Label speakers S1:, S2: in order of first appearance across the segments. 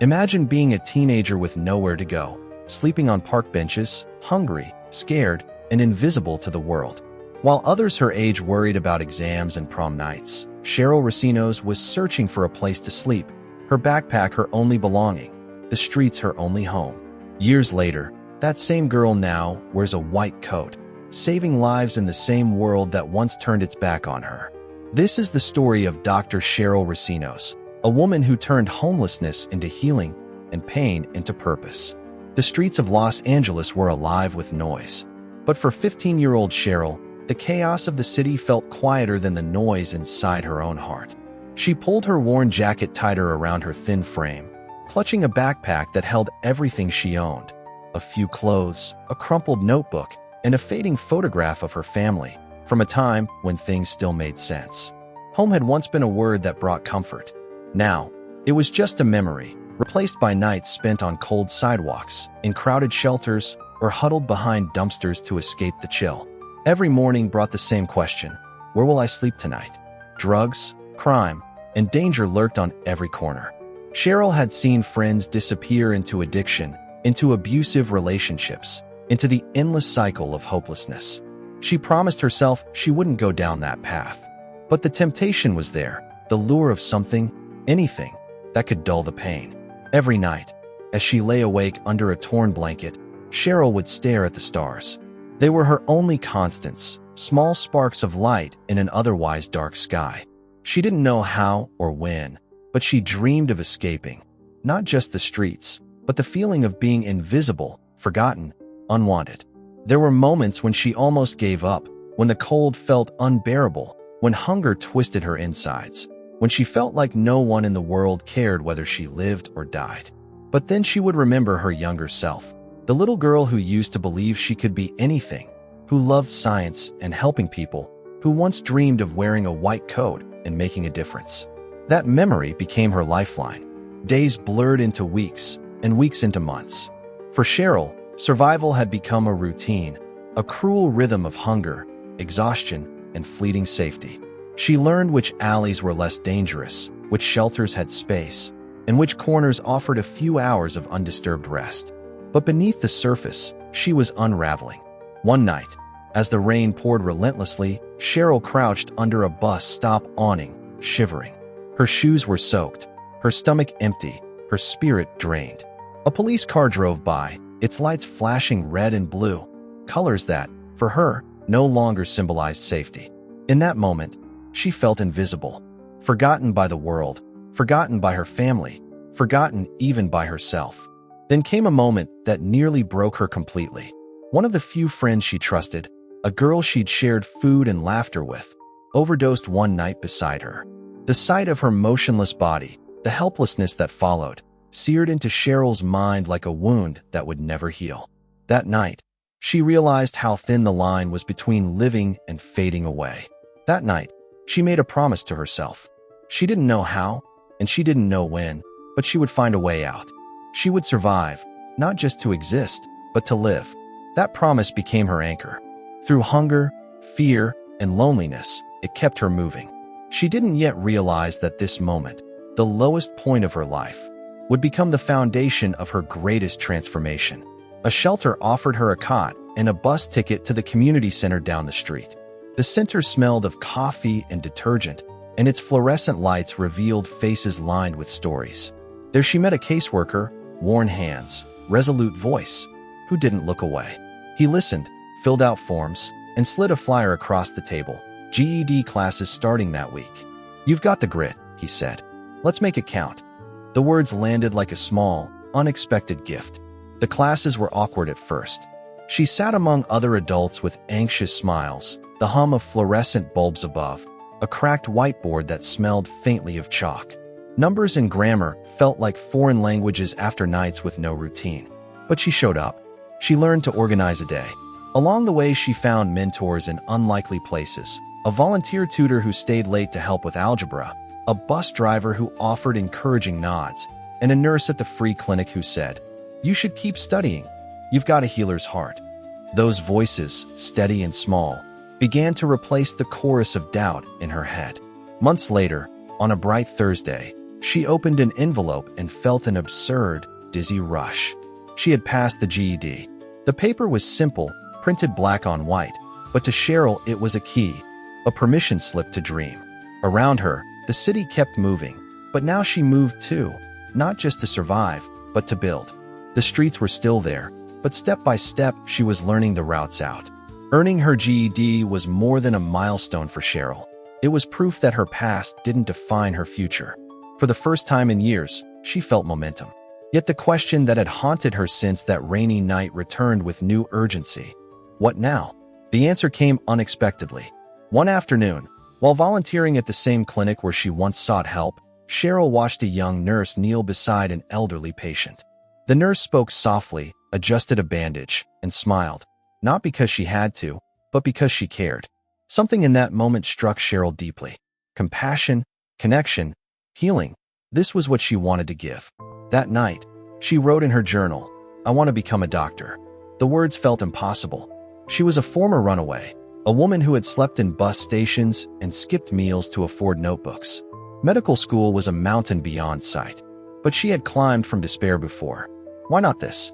S1: Imagine being a teenager with nowhere to go, sleeping on park benches, hungry, scared, and invisible to the world. While others her age worried about exams and prom nights, Sheryl Recinos was searching for a place to sleep, her backpack her only belonging, the streets her only home. Years later, that same girl now wears a white coat, saving lives in the same world that once turned its back on her. This is the story of Dr. Sheryl Recinos, a woman who turned homelessness into healing and pain into purpose. The streets of Los Angeles were alive with noise. But for 15-year-old Sheryl, the chaos of the city felt quieter than the noise inside her own heart. She pulled her worn jacket tighter around her thin frame, clutching a backpack that held everything she owned: a few clothes, a crumpled notebook, and a fading photograph of her family, from a time when things still made sense. Home had once been a word that brought comfort. Now, it was just a memory, replaced by nights spent on cold sidewalks, in crowded shelters, or huddled behind dumpsters to escape the chill. Every morning brought the same question: where will I sleep tonight? Drugs, crime, and danger lurked on every corner. Sheryl had seen friends disappear into addiction, into abusive relationships, into the endless cycle of hopelessness. She promised herself she wouldn't go down that path. But the temptation was there, the lure of something, anything, that could dull the pain. Every night, as she lay awake under a torn blanket, Sheryl would stare at the stars. They were her only constants, small sparks of light in an otherwise dark sky. She didn't know how or when, but she dreamed of escaping, not just the streets, but the feeling of being invisible, forgotten, unwanted. There were moments when she almost gave up, when the cold felt unbearable, when hunger twisted her insides, when she felt like no one in the world cared whether she lived or died. But then she would remember her younger self, the little girl who used to believe she could be anything, who loved science and helping people, who once dreamed of wearing a white coat and making a difference. That memory became her lifeline. Days blurred into weeks, and weeks into months. For Sheryl, survival had become a routine, a cruel rhythm of hunger, exhaustion, and fleeting safety. She learned which alleys were less dangerous, which shelters had space, and which corners offered a few hours of undisturbed rest. But beneath the surface, she was unraveling. One night, as the rain poured relentlessly, Sheryl crouched under a bus stop awning, shivering. Her shoes were soaked, her stomach empty, her spirit drained. A police car drove by, its lights flashing red and blue, colors that, for her, no longer symbolized safety. In that moment, she felt invisible, forgotten by the world, forgotten by her family, forgotten even by herself. Then came a moment that nearly broke her completely. One of the few friends she trusted, a girl she'd shared food and laughter with, overdosed one night beside her. The sight of her motionless body, the helplessness that followed, seared into Sheryl's mind like a wound that would never heal. That night, she realized how thin the line was between living and fading away. That night, she made a promise to herself. She didn't know how, and she didn't know when, but she would find a way out. She would survive, not just to exist, but to live. That promise became her anchor. Through hunger, fear, and loneliness, it kept her moving. She didn't yet realize that this moment, the lowest point of her life, would become the foundation of her greatest transformation. A shelter offered her a cot and a bus ticket to the community center down the street. The center smelled of coffee and detergent, and its fluorescent lights revealed faces lined with stories. There she met a caseworker, worn hands, resolute voice, who didn't look away. He listened, filled out forms, and slid a flyer across the table. GED classes starting that week. "You've got the grit," he said. "Let's make it count." The words landed like a small, unexpected gift. The classes were awkward at first. She sat among other adults with anxious smiles, the hum of fluorescent bulbs above, a cracked whiteboard that smelled faintly of chalk. Numbers and grammar felt like foreign languages after nights with no routine. But she showed up. She learned to organize a day. Along the way, she found mentors in unlikely places, a volunteer tutor who stayed late to help with algebra, a bus driver who offered encouraging nods, and a nurse at the free clinic who said, "You should keep studying. You've got a healer's heart." Those voices, steady and small, began to replace the chorus of doubt in her head. Months later, on a bright Thursday, She opened an envelope and felt an absurd, dizzy rush. She had passed the GED. The paper was simple, printed black on white, but to Sheryl it was a key, a permission slip to dream. Around her, the city kept moving, but now she moved too, not just to survive, but to build. The streets were still there, but step by step she was learning the routes out. Earning her GED was more than a milestone for Sheryl. It was proof that her past didn't define her future. For the first time in years, she felt momentum. Yet the question that had haunted her since that rainy night returned with new urgency. What now? The answer came unexpectedly. One afternoon, while volunteering at the same clinic where she once sought help, Sheryl watched a young nurse kneel beside an elderly patient. The nurse spoke softly, adjusted a bandage, and smiled, not because she had to, but because she cared. Something in that moment struck Sheryl deeply. Compassion, connection, healing. This was what she wanted to give. That night, she wrote in her journal, "I want to become a doctor." The words felt impossible. She was a former runaway, a woman who had slept in bus stations and skipped meals to afford notebooks. Medical school was a mountain beyond sight, but she had climbed from despair before. Why not this?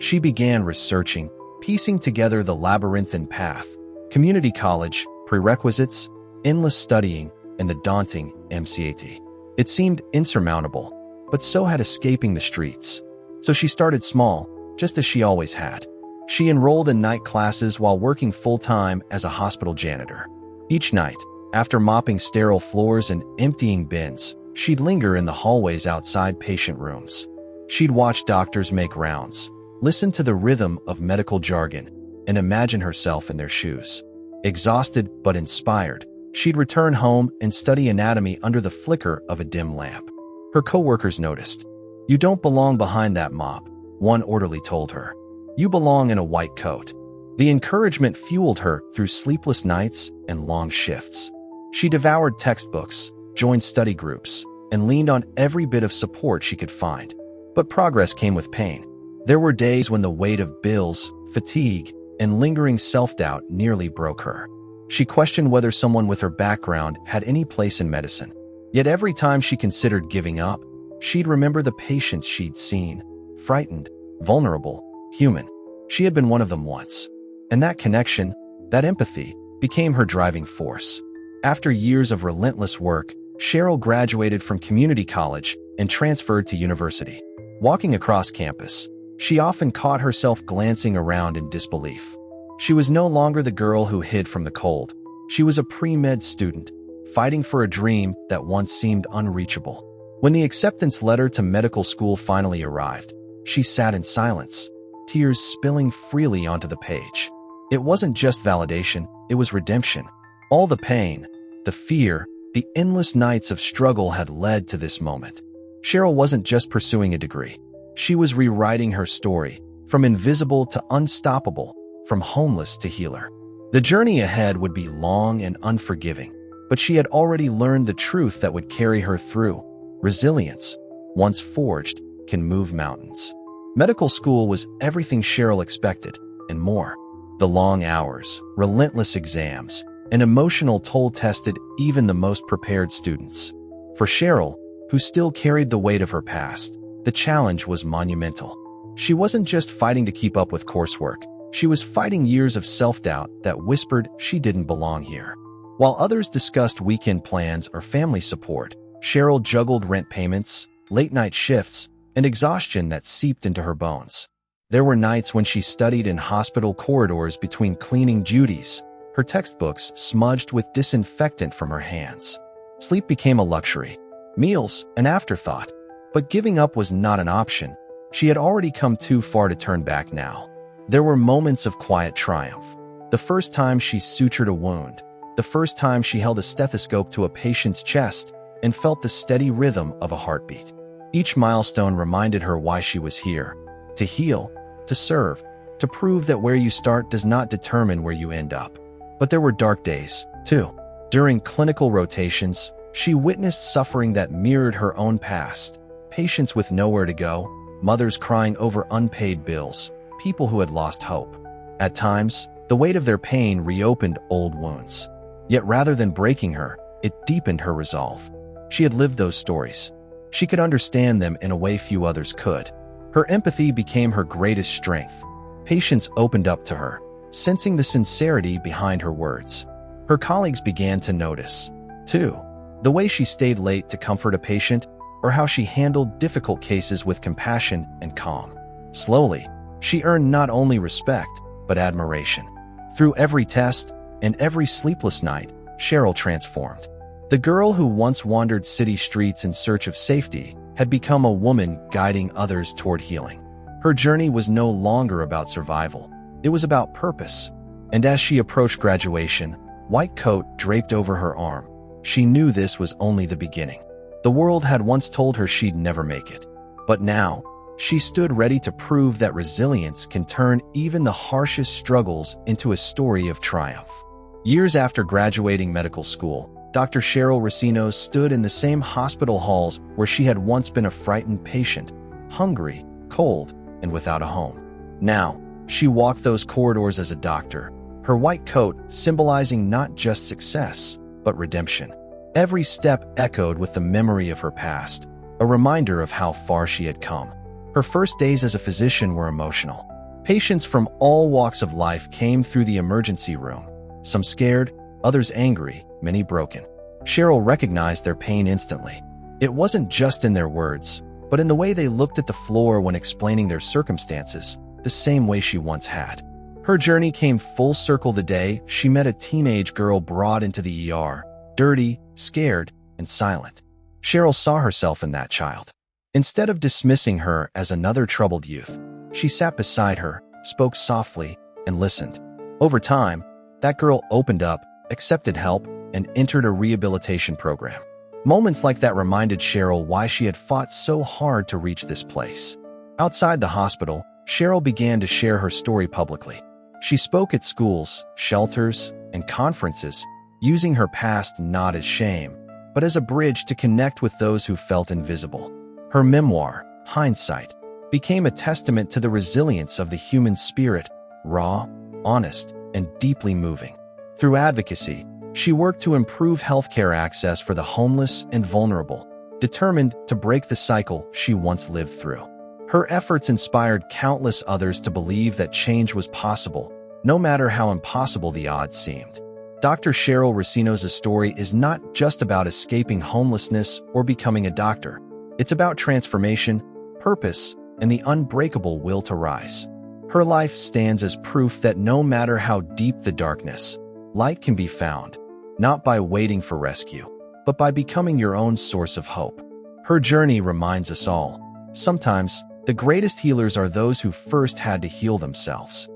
S1: She began researching, piecing together the labyrinthine path: community college, prerequisites, endless studying, and the daunting MCAT. It seemed insurmountable, but so had escaping the streets. So she started small, just as she always had. She enrolled in night classes while working full-time as a hospital janitor. Each night, after mopping sterile floors and emptying bins, she'd linger in the hallways outside patient rooms. She'd watch doctors make rounds, listen to the rhythm of medical jargon, and imagine herself in their shoes. Exhausted but inspired, she'd return home and study anatomy under the flicker of a dim lamp. Her coworkers noticed. "You don't belong behind that mop," one orderly told her. "You belong in a white coat." The encouragement fueled her through sleepless nights and long shifts. She devoured textbooks, joined study groups, and leaned on every bit of support she could find. But progress came with pain. There were days when the weight of bills, fatigue, and lingering self-doubt nearly broke her. She questioned whether someone with her background had any place in medicine. Yet every time she considered giving up, she'd remember the patients she'd seen, frightened, vulnerable, human. She had been one of them once. And that connection, that empathy, became her driving force. After years of relentless work, Sheryl graduated from community college and transferred to university. Walking across campus, she often caught herself glancing around in disbelief. She was no longer the girl who hid from the cold. She was a pre-med student, fighting for a dream that once seemed unreachable. When the acceptance letter to medical school finally arrived, she sat in silence, tears spilling freely onto the page. It wasn't just validation, it was redemption. All the pain, the fear, the endless nights of struggle had led to this moment. Sheryl wasn't just pursuing a degree. She was rewriting her story, from invisible to unstoppable, from homeless to healer. The journey ahead would be long and unforgiving, but she had already learned the truth that would carry her through. Resilience, once forged, can move mountains. Medical school was everything Sheryl expected, and more. The long hours, relentless exams, and emotional toll tested even the most prepared students. For Sheryl, who still carried the weight of her past, the challenge was monumental. She wasn't just fighting to keep up with coursework. She was fighting years of self-doubt that whispered she didn't belong here. While others discussed weekend plans or family support, Sheryl juggled rent payments, late-night shifts, and exhaustion that seeped into her bones. There were nights when she studied in hospital corridors between cleaning duties, her textbooks smudged with disinfectant from her hands. Sleep became a luxury, meals an afterthought. But giving up was not an option. She had already come too far to turn back now. There were moments of quiet triumph. The first time she sutured a wound, the first time she held a stethoscope to a patient's chest and felt the steady rhythm of a heartbeat. Each milestone reminded her why she was here: to heal, to serve, to prove that where you start does not determine where you end up. But there were dark days, too. During clinical rotations, she witnessed suffering that mirrored her own past. Patients with nowhere to go, mothers crying over unpaid bills, people who had lost hope. At times, the weight of their pain reopened old wounds. Yet rather than breaking her, it deepened her resolve. She had lived those stories. She could understand them in a way few others could. Her empathy became her greatest strength. Patients opened up to her, sensing the sincerity behind her words. Her colleagues began to notice, too, the way she stayed late to comfort a patient or how she handled difficult cases with compassion and calm. Slowly, she earned not only respect, but admiration. Through every test and every sleepless night, Sheryl transformed. The girl who once wandered city streets in search of safety had become a woman guiding others toward healing. Her journey was no longer about survival. It was about purpose. And as she approached graduation, white coat draped over her arm, she knew this was only the beginning. The world had once told her she'd never make it. But now, she stood ready to prove that resilience can turn even the harshest struggles into a story of triumph. Years after graduating medical school, Dr. Sheryl Recinos stood in the same hospital halls where she had once been a frightened patient, hungry, cold, and without a home. Now, she walked those corridors as a doctor, her white coat symbolizing not just success, but redemption. Every step echoed with the memory of her past, a reminder of how far she had come. Her first days as a physician were emotional. Patients from all walks of life came through the emergency room, some scared, others angry, many broken. Sheryl recognized their pain instantly. It wasn't just in their words, but in the way they looked at the floor when explaining their circumstances, the same way she once had. Her journey came full circle the day she met a teenage girl brought into the ER, dirty, scared, and silent. Sheryl saw herself in that child. Instead of dismissing her as another troubled youth, she sat beside her, spoke softly, and listened. Over time, that girl opened up, accepted help, and entered a rehabilitation program. Moments like that reminded Sheryl why she had fought so hard to reach this place. Outside the hospital, Sheryl began to share her story publicly. She spoke at schools, shelters, and conferences, using her past not as shame, but as a bridge to connect with those who felt invisible. Her memoir, Hindsight, became a testament to the resilience of the human spirit, raw, honest, and deeply moving. Through advocacy, she worked to improve healthcare access for the homeless and vulnerable, determined to break the cycle she once lived through. Her efforts inspired countless others to believe that change was possible, no matter how impossible the odds seemed. Dr. Sheryl Recinos' story is not just about escaping homelessness or becoming a doctor. It's about transformation, purpose, and the unbreakable will to rise. Her life stands as proof that no matter how deep the darkness, light can be found, not by waiting for rescue, but by becoming your own source of hope. Her journey reminds us all, sometimes the greatest healers are those who first had to heal themselves.